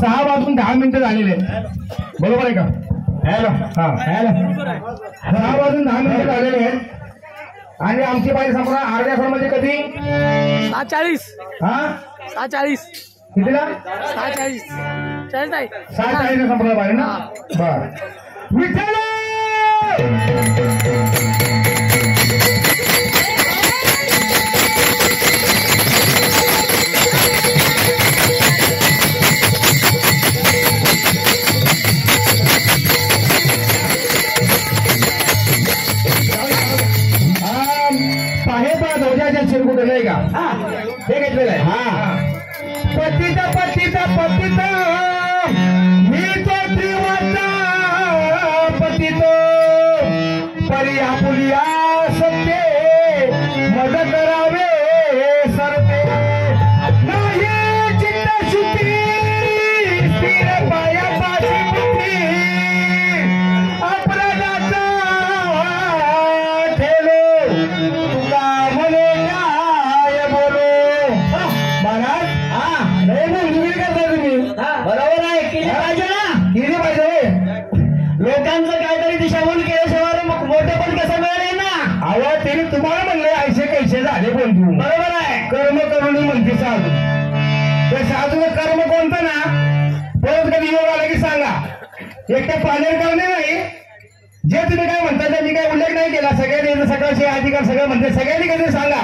6 वाजून 10 मिनिटं झालेले बरोबर आहे का? हॅलो हा हॅलो 6 वाजून 10 मिनिटं झालेले आहेत आणि आमची पाहिजे संपूर्ण अर्ध्या तासामध्ये कधी 7:40 हा 7:40 कितीला 7:40 7:40 संपूर्ण पाहिजे ना बर विठ्ठल चिरकुट नाही का हे घेतलेलं आहे हा पतिता पतिता पतिता मी तो त्रिवाचा पतितो परिया पुलिया सत्य मद करावे सरते नाही चित्त शुद्धी स्थिर पाया पाशी बुद्धी अपराधाचा ठेलो तुका म्हणे बरोबर आहे केली पाहिजे ना केली पाहिजे लोकांचं काहीतरी दिशाभूल केल्याशिवाय मोठे पण कसं मिळाले ना अहो तरी तुम्हाला म्हणले ऐसे कैसे झाले कोण तू बरोबर आहे कर्म करून म्हणते साधू तर साधूचं कर्म कोणतं ना परत कधी योग आला की सांगा एकट्या पाण्यावर करणे नाही जे तुम्ही काय म्हणता ते मी काय उल्लेख नाही केला सगळ्यांनी सकाळचे अधिकार सगळं म्हणते सगळ्यांनी कधी सांगा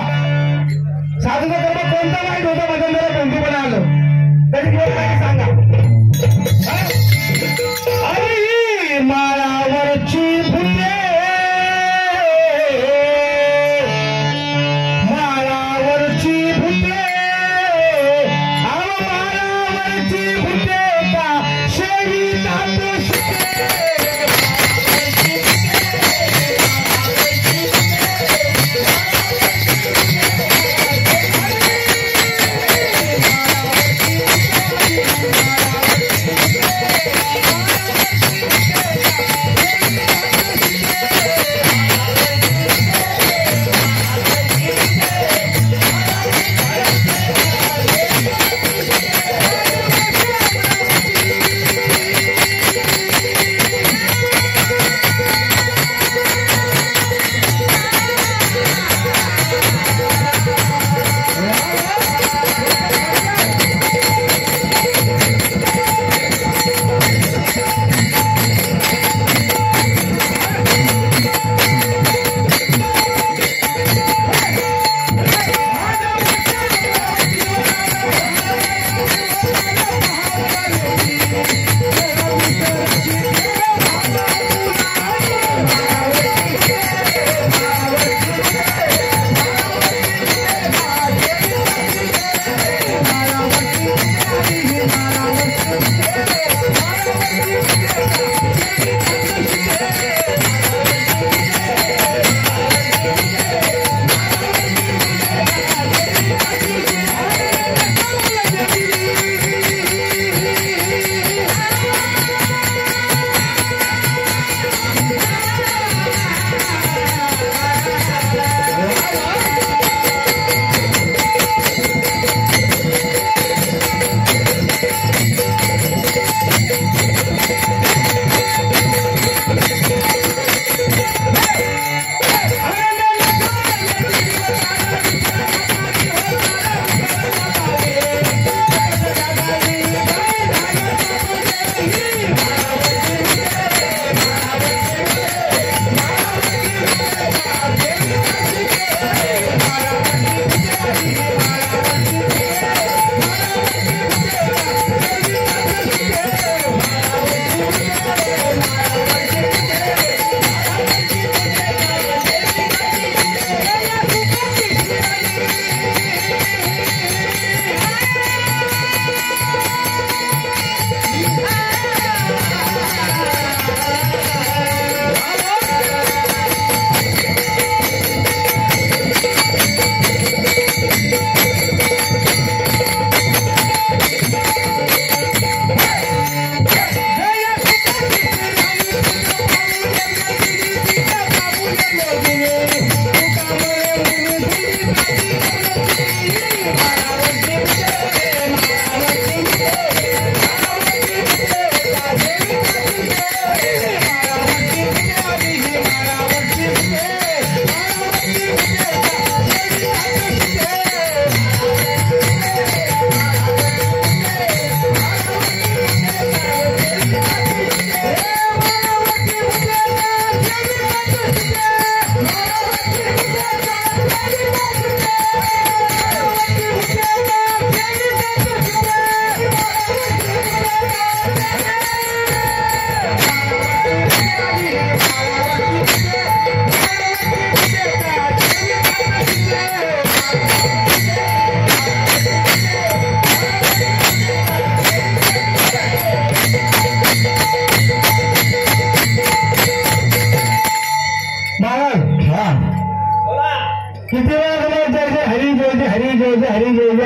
साधूचं कर्म कोणतं वाईट होतं मध्यंतरा कोणती पण आलं तरी सांगा अरे माळावरची भुते माळावरची भुते माळावरची भुते का शेरी जातो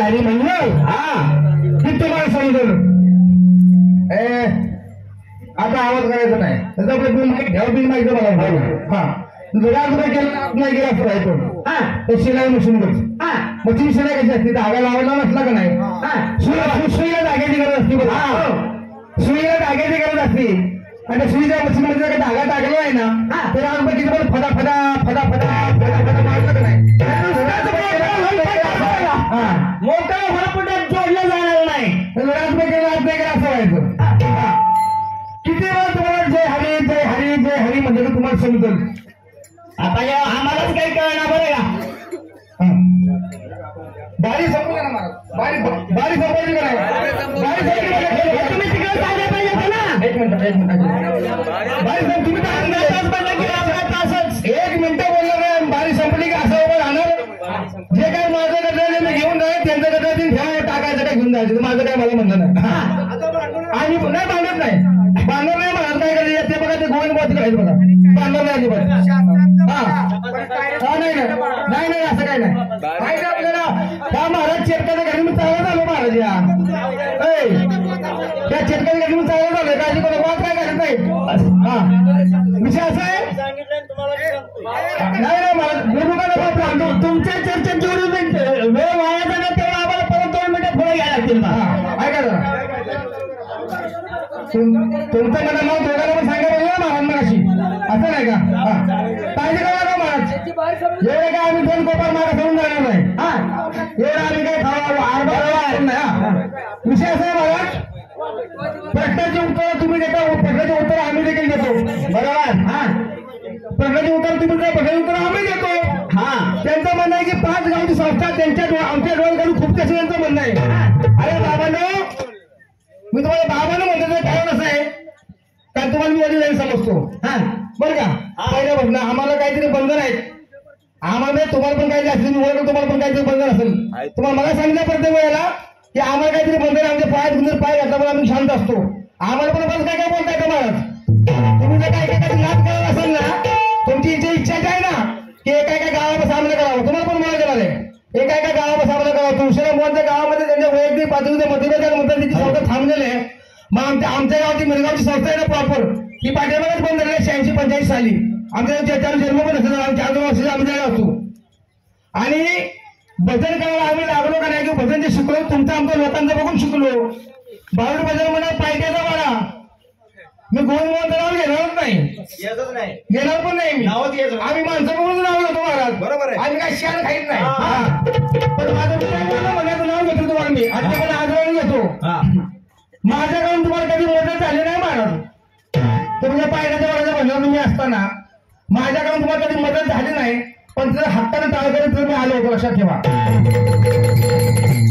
हरी म्हणलं की तुम्हाला समजलं. आता आवाज करायचा नाही. त्याचा आपलं बिल माहिती घ्या, बिल माहिती मला. हा ₹1000 केला नाही गेला असं आहे पण तर शिलाई मशीन मशीन शिलाई कशी असते धागा लावायला नसला का नाही सुईला धाग्याची गरज असते बघा. सुईला धाग्याची गरज असते आणि सुईच्या मशीनमध्ये जर धागा टाकला आहे ना तर आम्ही किती पण फटा फटा फटा फटा फटा फटा मारलं का नाही मोठा फटाफटात जोडलं जाणार नाही. ₹1000 केला असं व्हायचं. किती वेळा तुम्हाला जय हरी जय हरी जय हरी म्हणजे तुम्हाला समजेल. आता या आम्हालाच काही कळणार बरं का. बारी संपली ना महाराज बारी संपली का नाही तुम्ही तिकडे सांगायला पाहिजे ना. एक मिनिट बारी तुम्ही तर अर्धा तास बनला की अर्धा तासच 1 मिनिटं बोललं नाही. बारी संपली की असं उभं राहणार. जे काय माझं कटलं मी घेऊन जाईल त्यांचं कटलं घ्या टाकायचं काय घेऊन जायचं माझं काय मला म्हणणं नाही. आणि नाही बांधत नाही बांधत नाही म्हणत काय करायचं ते बघा ते गोविंद बाबा तिकडे बघा बांधत नाही अजिबात. नाही नाही नाही असं काय नाही माहिती आपल्याला. त्या महाराज चेटकाच्या घरी मी चालत आलो महाराज या त्या चेटकाच्या घरी मी चालत आलोय काळजी करू वाद काय करत नाही. विषय असा आहे नाही नाही महाराज तुमच्या चर्चेत जेवढी वेळ वाया जाणार तेव्हा आम्हाला परत 2 मिनिटं पुढे घ्यायला लागतील ना. ऐका तुमचं मला नाव दोघांना पण सांगायला महाराज मगाशी असं नाही का काळजी करा का महाराज. एवढे काय आम्ही 2 कोपर मागा करून जाणार नाही. एवढं आम्ही काय खावा नाही. विषय असा आहे महाराज प्रश्नाची उत्तर तुम्ही देता प्रश्नाचे उत्तर आम्ही देखील देतो बरोबर. प्रश्नाचे उत्तर तुम्ही देता प्रश्नाचे उत्तर आम्ही देतो. त्यांचं म्हणणं आहे की 5 गावची संस्था त्यांच्या आमच्या डोळ्याकडून खूप कसे त्यांचं म्हणणं आहे. अरे बाबांनो मी तुम्हाला बाबांना म्हणतो कारण असं आहे कारण तुम्हाला मी वडील समजतो बरं का. पहिल्या बघ ना आम्हाला काहीतरी बंधन आहेत. आम्हाला तुम्हाला पण काहीतरी असेल तुम्हाला पण काहीतरी बंधन असेल. तुम्हाला मला सांगितलं प्रत्येक वेळेला की आम्हाला काहीतरी बंधन आमच्या पाय घातला पण आम्ही शांत असतो. आम्हाला पण बस काय काय बोलताय का महाराज. तुम्ही जर काय काय नाद करत असेल ना तुमची इच्छा आहे ना की एका एका गावाला सामना करावं तुम्हाला पण मला करायला आहे. एका एका गावाला सामना करावं. तुळशीला मोहनच्या गावामध्ये त्यांच्या वैयक्तिक पातळीचे मतभेद म्हणतात त्याची संस्था थांबलेली आहे. मग आमच्या गावची मिरगावची संस्था आहे ना प्रॉपर ही पाठीमागच बंद झाली 86-85 साली. आमच्या जन्म पण असेल आम्ही 4 वर्षाचे आम्ही जायला असतो. आणि भजन करायला आम्ही लागलो का नाही की भजन जे शिकलो तुमचं आमच्या लोकांचं बघून शिकलो. बावड भजन म्हणा पायट्याचा वाडा मी गोविंद नाव घेणारच नाही घेणार पण नाही मी. आम्ही माणसं बघून नाव घेतो महाराज बरोबर आहे. आम्ही काय शान खाईत नाही. पण माझं म्हणायचं नाव घेतो तुम्हाला मी आजच्याकडे आजवळ घेतो. माझ्याकडून तुम्हाला कधी मदत झाली नाही महाराज. तुमच्या पायऱ्याच्या वाड्याचा म्हणणार तुम्ही असताना माझ्याकडून तुम्हाला कधी मदत झाली नाही. पण जर हक्काने टाळ करत तर मी आलो होतो लक्षात ठेवा.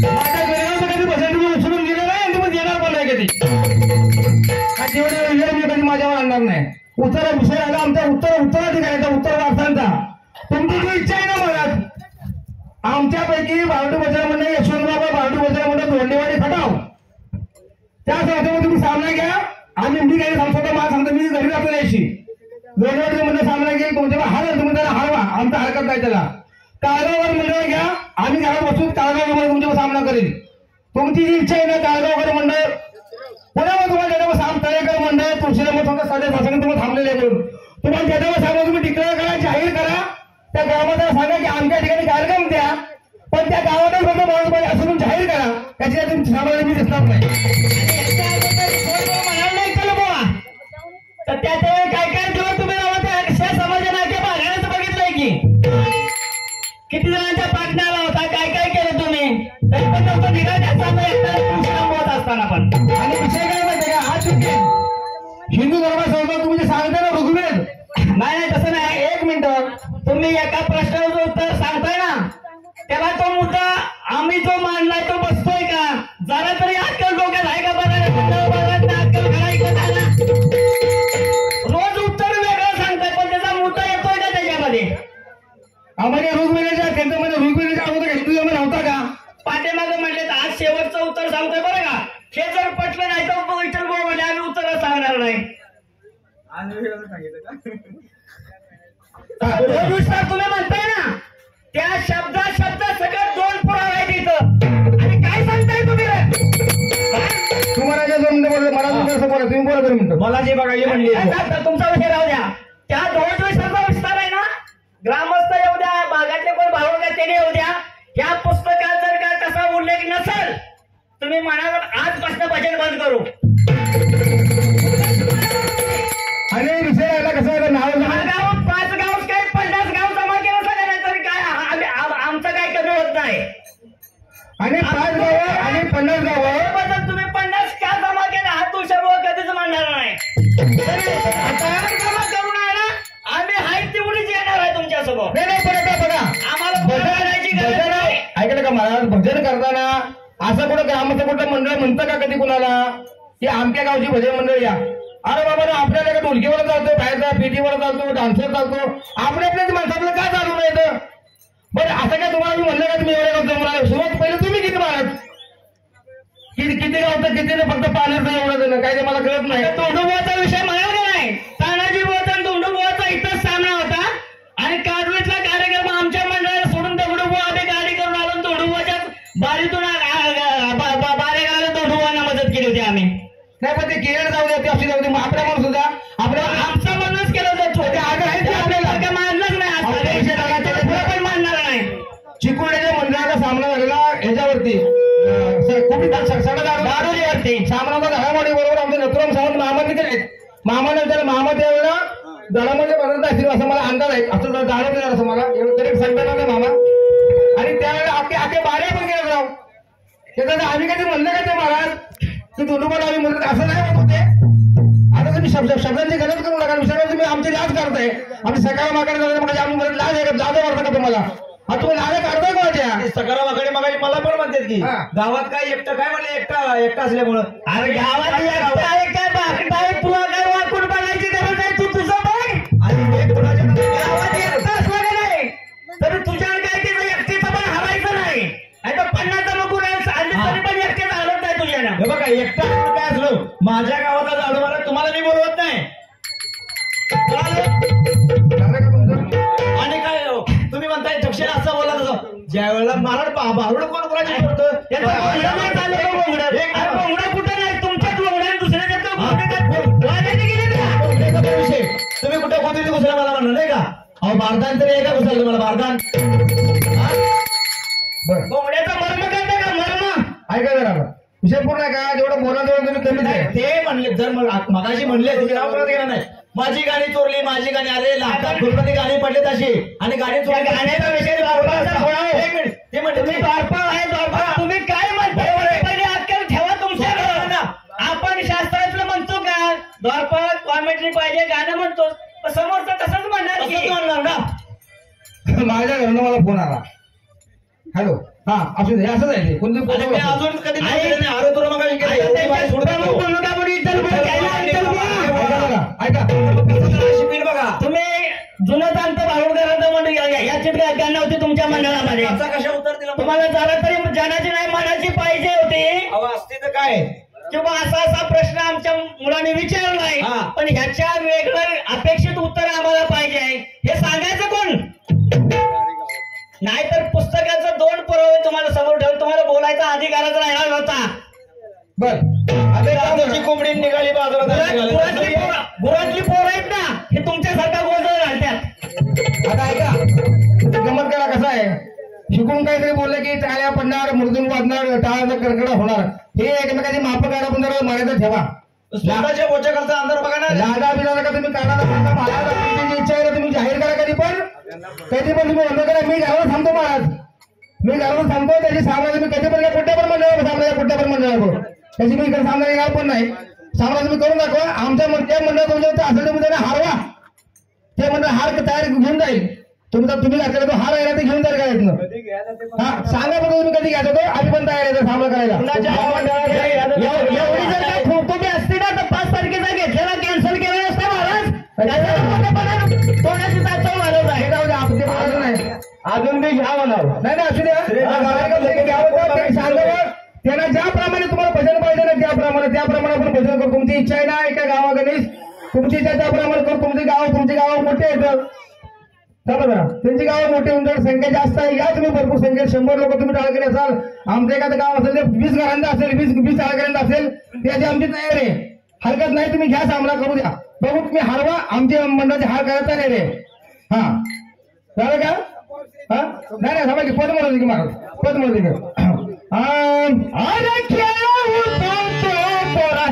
माझ्या गरीबाचं कधी भजन तुम्ही उचलून गेले नाही आणि तुम्ही देणार पण नाही कधी. जेवढे वेळ मी कधी माझ्यावर आणणार नाही. उत्तर विषय आला आमचा उत्तराधिकाऱ्याचा उत्तर वारसांचा. तुमची जी इच्छा आहे ना महाराज आमच्यापैकी बारडू बजरा मंडळ यशवंतराव बारडू बजरा मंडळ धोंडेवाडी खटाव त्या संस्थेमध्ये तुम्ही सामना घ्या. आम्ही मी काही सांगतो मला सांगतो मी घरी जातो यायची धोंडेवाडी मंडळ सामना घेईल तुमच्या हरवा तुम्ही त्याला हरवा आमचा हरकत नाही त्याला. काळगावर मंडळ घ्या आम्ही घरात बसून काळगाव तुमच्यावर सामना करेल. तुमची जी इच्छा आहे ना काळगाव मंडळ पुण्यामध्ये तुम्हाला ज्याच्यावर तळेकर मंडळ तुळशीला मग तुमच्या साध्या शासनाने तुम्हाला थांबलेले करून तुम्हाला ज्याच्यावर सांगा तुम्ही डिक्लेअर करा जाहीर करा. त्या गावात सांगा की आमच्या ठिकाणी कार्यक्रम द्या पण त्या गावातच फक्त माणूस असं तुम्ही जाहीर करा त्याची तुमची सामान्य मी दिसणार नाही. तर त्यात काय काय जेव्हा तुम्ही त्या समाजाच्या भागायचं बघितलंय की किती जणांच्या पाटण्याला होता काय काय केलं तुम्ही तरी पण नव्हतं निघाल असताना पण. आणि विषय काय माहिती का आज हिंदू धर्मासंस्था तुम्ही जे सांगताय ना ऋग्वेद नाही तसं नाही. 1 मिनिट तुम्ही एका प्रश्नाचं उत्तर सांगताय ना त्याला तो मुद्दा आम्ही जो मांडलाय तो बसतोय का जरा तरी अक्कल डोक्यात आहे का बघायला अक्कल घालायचं रोज उत्तर वेगळं सांगताय पण त्याचा मुद्दा येतोय का त्याच्यामध्ये. आम्हाला ऋग्वेदाच्या त्यांचं म्हणजे ऋग्वेदाच्या अगोदर हिंदू धर्म नव्हता का पाठीमागे म्हणले तर आज शेवटचं उत्तर सांगतोय बरं का. हे जर पटलं नाही तर विठ्ठल भाऊ म्हणजे आम्ही उत्तर सांगणार नाही. तुम्ही म्हणताय ना त्या शब्द सगळं 2 पुरावे आहेत इथं आणि मला असं बोला, तुम्ही बोला तरी म्हणतो मला जे बघा हे म्हणले तुमचा विषय राहू द्या. त्या दोन विषयाचा विस्तार आहे ना, ग्रामस्थ येऊ द्या, भागातले कोण भाऊ द्या त्याने येऊ द्या. या पुस्तकात जर का तसा उल्लेख नसेल, तुम्ही म्हणाल आजपासून भजन बंद करू. आणि विषय राहिला कसं आहे, नाव दहा गाव 5 गाव काय 50 गाव जमा केलं सगळं तरी काय आमचं काय कमी होत नाही. आणि 5 गावं आणि 50 गावं बदल तुम्ही 50 का जमा केलं हा तुझ्या कधीच म्हणणार नाही. आता जमा करून आहे ना, आम्ही हाय तेवढीच येणार आहे तुमच्यासोबत. नाही नाही, पण आता बघा आम्हाला बोलायची गरज भजन नाही. ऐकलं का महाराज, भजन करताना असं कुठं ग्रामस्थ कुठं मंडळ म्हणतं का कधी कुणाला की आमच्या गावची भजन मंडळ या? अरे बाबा ना, आपल्याला का ढोलकीवर चालतो, बाहेरचा पेटीवर चालतो, डान्सवर चालतो, आपल्याच माणसाला काय चालू नाही तर. बरं असं काय तुम्हाला मी म्हणलं का तुम्ही एवढ्या गावचं म्हणाले? सुरुवात पहिले तुम्ही किती महाराज, किती गावचं किती ना, फक्त पाण्याचं एवढं काय ते मला कळत नाही. तोंडुबुवाचा विषय म्हणाल का नाही? तानाजी बुवाचा आणि तोंडुबुवाचा इथंच सामना होता आणि काजवेतला कार्यक्रम आमच्या मंडळाला सोडून तोंडुबुवा आम्ही गाडी करून आलो. तोंडुबुवाच्या बारीतून बारेगावला तोंडुबुवांना मदत केली होती आम्ही. नाही पण ते केरळ जाऊ द्या, ते अशी जाऊ दे, आपल्या म्हणून सुद्धा आपल्याला आमचं म्हणूनच केलं होतं. ते आग्रह आहे ते आपल्याला मानलंच नाही, आपल्या विषय लागायचे नाही. पुढे पण मानणार नाही. चिकोड्याच्या मंडळाचा सामना झालेला ह्याच्यावरती दारुलीवरती सामनाचा घडामोडी बरोबर आमचे नथुराम सावंत मामा देखील आहेत. मामानंतर मामा त्यावेळेला दळामध्ये बनत असतील असं मला अंदाज आहे. असं जाणवलं असं मला एवढं करेक्ट सांगता नव्हतं मामा. आणि त्यावेळेला आखे बाऱ्या पण गेले राव. त्याच्यात आम्ही कधी म्हणलं का ते महाराज की दोन्ही आम्ही म्हणत असं नाही होत होते. आता तुम्ही शब्दांची गरज करू नका. विचारा तुम्ही आमची लाज करताय. आम्ही सकाळ मागायला जातो म्हणजे आम्ही म्हणत लाज आहे का, जादा वाटतं का तुम्हाला? आता तुम्ही लाज काढताय कोणाच्या? सकाराकडे मग मला पण म्हणतात की हा. गावात काय एकटं काय म्हणले, एकटा असल्यामुळं. अरे गावात एकटा आहे काय बाकी आहे? तुला काय वाकून बघायची गरज नाही, तू तुझं बघ. आणि हे कोणाच्या गावात एकटा असलं का नाही तरी तुझ्यावर काय तिचं एकटीचं पण हरायचं नाही. आता 50 नको तरी पण एकटेच हरत नाही तुझ्यानं. हे बघा, एकटा असलं काय असलं, माझ्या गावाचा झाडू मारा तुम्हाला मी बोलवत नाही. आणि काय तुम्ही म्हणताय दक्षिण असं बोला तसं, ज्या वेळेला महाराज भारुड कोण कोणाची करतो बोंगडा कुठं नाही, तुमच्याच बोंगड्या दुसऱ्याच्या विषय. तुम्ही कुठे कोणती घुसला मला म्हणलं नाही का? अहो बारदान तरी एका घुसला तुम्हाला बारदान. बरं बोंगड्याचा मर्म करता का मर्म? ऐका जरा विषय पूर्ण आहे का? जेवढं बोला तेवढं तुम्ही कमीच नाही, आहे. ते म्हणले जर मगाशी म्हणले तुम्ही नाव परत गेला नाही. माझी गाडी चोरली, माझी गाडी, अरे लाखात फुलमध्ये गाडी पडली तशी आणि गाडी चोरली. गाण्याचा विषय द्वारपाळाचा थोडा हो. एक मिनिट, ते म्हणते तुम्ही द्वारपाळ आहे द्वारपाळ, तुम्ही काय म्हणताय? पहिले अक्कल ठेवा तुमच्या घराला. आपण शास्त्रातलं म्हणतो का द्वारपाळ कॉमेंट्री पाहिजे गाणं म्हणतो, पण समोरचं तसंच म्हणणार की असंच म्हणणार ना. माझ्या घरनं मला फोन आला. हॅलो, हा असू दे, असंच आहे ते. कोणती आणि मी अजून कधी बोललेलं नाही. अरे तुला मग ऐका शिपील बघा, तुम्ही जुनं जाणतं भारूडकरांचं मंडळ या चित्र गाणं होती तुमच्या मंडळामध्ये. याचा कशा उत्तर दिला तुम्हाला जरा तरी जनाची नाही मनाची पाहिजे होती अहो असते तर काय. किंवा असा प्रश्न आमच्या मुलांनी विचारलाय, हा. पण ह्याच्या वेगळं अपेक्षित उत्तर आम्हाला पाहिजे हे सांगायचं कोण? नाहीतर पुस्तकाचं 2 पुरावे तुम्हाला समोर ठेवून तुम्हाला बोलायचा अधिकारच राहिला नव्हता. बर राजाची कोंबडी निघाली बाजारात निघाली. गुरातली पोरं आहेत ना, हे तुमच्यासारखा गोंधळ घालतात. आता ऐका, गमत करा कसं आहे, शिकून काहीतरी बोललं की टाळ्या पडणार, मृदुंग वाजणार, टाळाचा कडकडा होणार. हे एकमेकाची माप काढा पण जरा मर्यादा ठेवा. स्वतःच्या बोचकाचा अंधार बघा ना. लादा बिना का तुम्ही काढा महाराज, तुमची इच्छा आहे ना तुम्ही जाहीर करा कधी पण तुम्ही बंद करा. मी घरावर थांबतो महाराज, मी घरावर थांबतो. त्याची सामना तुम्ही कधी पण कुठे पण मंडळावर सामना, कुठे पण मंडळावर त्याची मी इकडे सामना येणार पण नाही. सामना तुम्ही करून दाखवा. आमच्या त्या मंडळ तुमच्या असेल तुम्ही त्यांना हारवा. ते मंडळ हार तयार घेऊन जाईल. तुम्ही घातलेला तो हार आहे ते घेऊन जाईल काय हा सांगा बघा तुम्ही कधी घ्यायचा तो. आम्ही पण तयार आहे सामना करायला. एवढी जर का खूप असते ना तर 5 तारखेचा घेतलेला कॅन्सल केला नसता महाराज. कोणाची ताचा मारत आहे नाही अजून मी घ्या म्हणावं. नाही असू द्या, सांगावं त्यांना ज्याप्रमाणे तुम्हाला भजन पाहिजे ना त्याप्रमाणे आपण भजन करू. तुमची इच्छा आहे ना एका गावाकडे तुमची इच्छा त्याप्रमाणे करू. तुमचे गाव मोठे येतं चला जरा त्यांची गावं मोठी उंदर संख्या जास्त आहे या तुम्ही भरपूर संख्या 100 लोक तुम्ही टाळकरी असाल आमचं एखादं गाव असेल ते 20 घरांचं असेल 20 टाळकऱ्यांचं असेल त्याची आमची तयारी आहे हरकत नाही तुम्ही घ्या सामना करू द्या बघू तुम्ही हरवा आमच्या मंडळाची हार करायचा नाही रे हा झालं का हा नाही समज पद म्हणत की महाराज पद म्हणत अरे खेळ होतो तो पोरा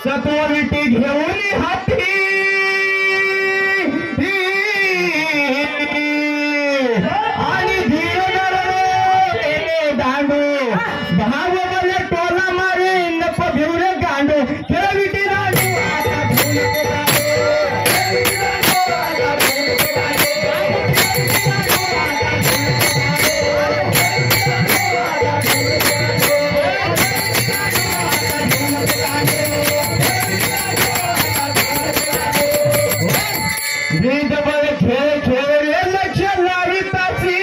सत्वविटी घेऊन हाती आणि धीर दांडू भाव मला टोला मारे नप भिवरे गांडू खेळविटी दांडू खेळ खेळ लक्ष लाविताची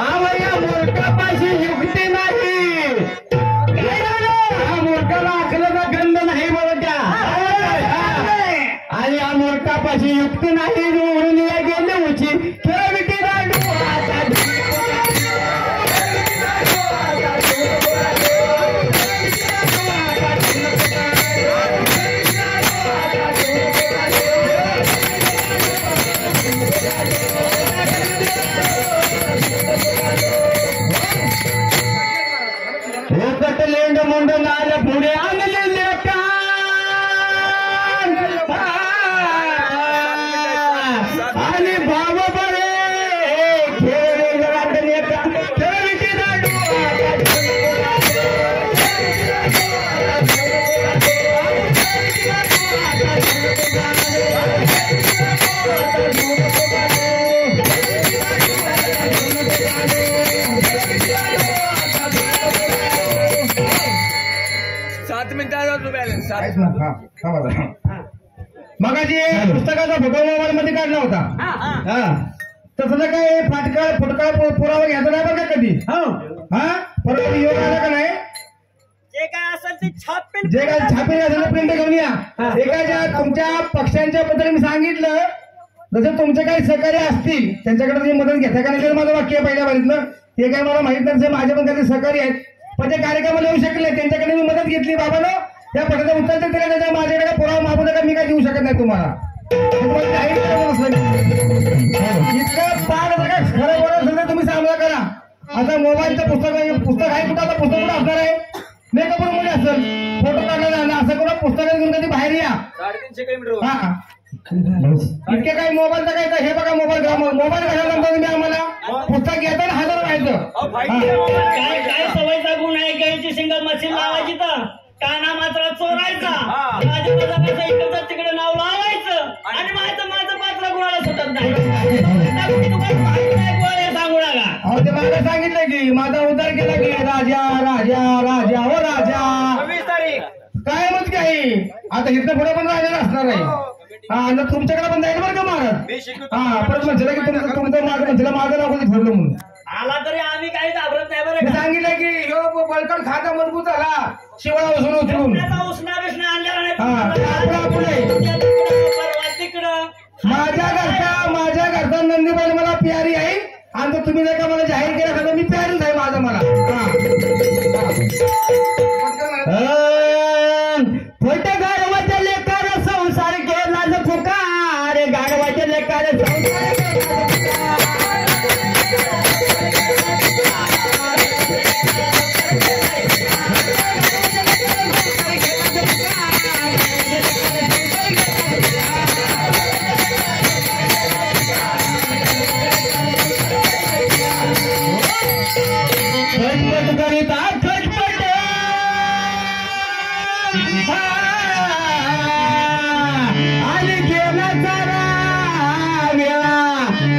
आवया मूर्खापाशी युक्ती नाही हा मूर्खाला अकलेचा गंध नाही बघा आणि या मूर्खापाशी युक्ती नाही उडून गेले उची खेळविटी रांडू लेंड मुंड कोणी आणलेले आणि भाव बरे खेळ रांगले का खेळती दांडू मगाशी पुस्तकाचा फोटो मोबाईल मध्ये काढला होता तसलं काय फुटकाळ पुरावा घ्यायचा नाही बरं का कधी हा परत योग आला का नाही जे काय असेल ते छापेल जे काय छापे असेल प्रिंट घेऊन या एखाद्या तुमच्या पक्षांच्या बद्दल मी सांगितलं जसं तुमचे काही सहकार्य असतील त्यांच्याकडे तुम्ही मदत घेता का नाही माझं वाक्य पहिल्या बघितलं ते काय मला माहित नाही माझे पण काही सहकार्य आहेत पण ते कार्यक्रमाला येऊ शकले त्यांच्याकडे मी मदत घेतली बाबानं त्या पटाचं उत्तर दिलं त्याच्या माझ्याकडे काय पुरावा मागू नका मी काय देऊ शकत नाही तुम्हाला इतकं पाठ खरं बोलत असेल तर तुम्ही सामना करा आता मोबाईलचं पुस्तक आहे कुठं आता पुस्तक कुठं असणार आहे मेकअप रूम मध्ये असेल फोटो काढला झाला असं करून पुस्तकं घेऊन कधी बाहेर या 350 किलोमीटर हा इतके काही मोबाईलचं काय हे बघा मोबाईल घालायला तुम्ही आम्हाला पुस्तक घेताना हजर व्हायचं काय काय सवयचा गुण आहे गायची सिंगल मशीन लावायची तर काना मात्र चोरायचा माझ्या पैसा इकडचं तिकडे नाव लावायचं आणि माझं पात्र गुणाला सुटत नाही सांगू नका अहो ते मला सांगितलं की माझा उद्धार केला की राजा राजा राजा हो राजा 26 तारीख काय मग काही आता इथं पुढे पण राजा असणार आहे हा आणि तुमच्याकडे पण जाईल बरं का महाराज हा परत म्हणलं की तुमचं माझं म्हणलं माझं नाव कधी ठरलं म्हणून आला तरी आम्ही काही घाबरत नाही बरं मी का? सांगितलं की ह्यो बळकट खाता मजबूत झाला शिवाळा उचलून त्याचा उसना बिसना आणलेला नाही हा, ते आपलं आहे. परवा तिकडं माझ्या घरचा नंदीबाई मला प्यारी आहे आणि तुम्ही जर का मला जाहीर केलं तर मी प्यारीच आहे माझं मला खोट्या गाडवाच्या लेकर संसार केला फुकार गाडवाच्या लेकर खटपट करीता खटपट आणि गेला सारा वेळा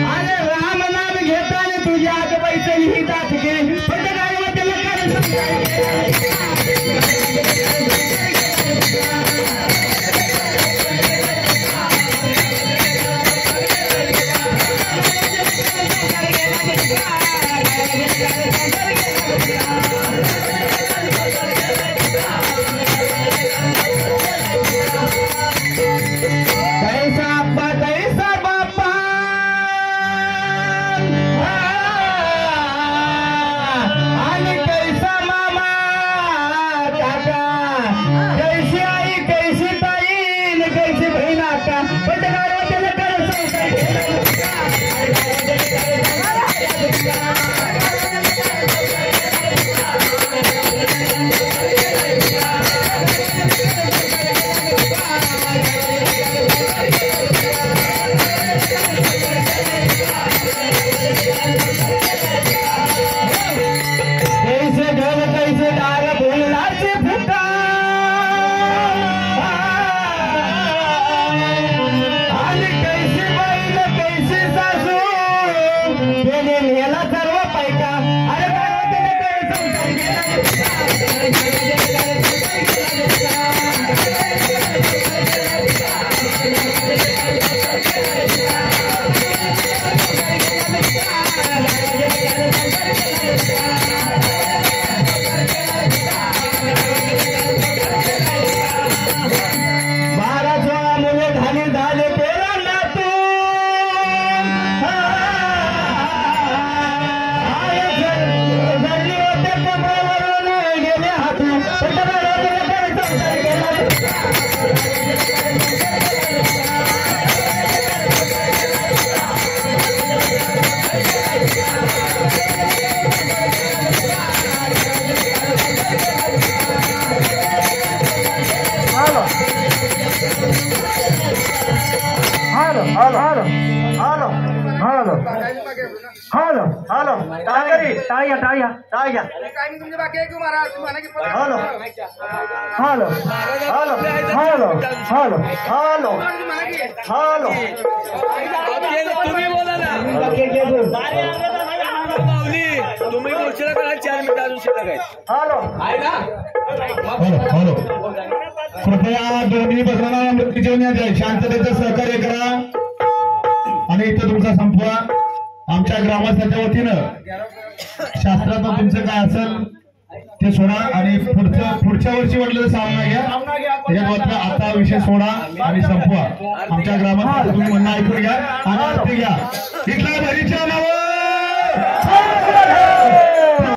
अरे राम नाम घेताना तुझ्या आत पैसे लिहितात की पण गाडवाच्या कैसा बापा आणि कैसा मामा काका कैसी आई कैसी ताई आणि कैसी बहीण आता पण कैसे घर कैसे दार बोलला से फुटा आणि कैसे बैल कैसे सासू त्याने नेला सर्व पैका अरे hello hello hello hello hello hello टाळी टाळ्या टाळ्या टाळ्या hello hello hello hello hello hello hello तुम्ही बोला ना माऊली तुम्ही बोलशील का 4 मिनिटं अजून शिल्लक आहेत हॅलो हॅलो कृपया दोन्ही बसणारा मृत्यूच्या द्या शांततेचं सहकार्य करा आणि इथं तुमचा संपवा आमच्या ग्रामस्थांच्या वतीनं शास्त्रात तुमचं काय असेल ते सोडा आणि पुढच्या वर्षी म्हटलं सामना घ्या त्याच्यात आता विषय सोडा आणि संपवा आमच्या ग्रामस्थांचं तुम्ही म्हणणं ऐकून घ्या आणि अर्थ घ्या इथल्या भरीच्या नावं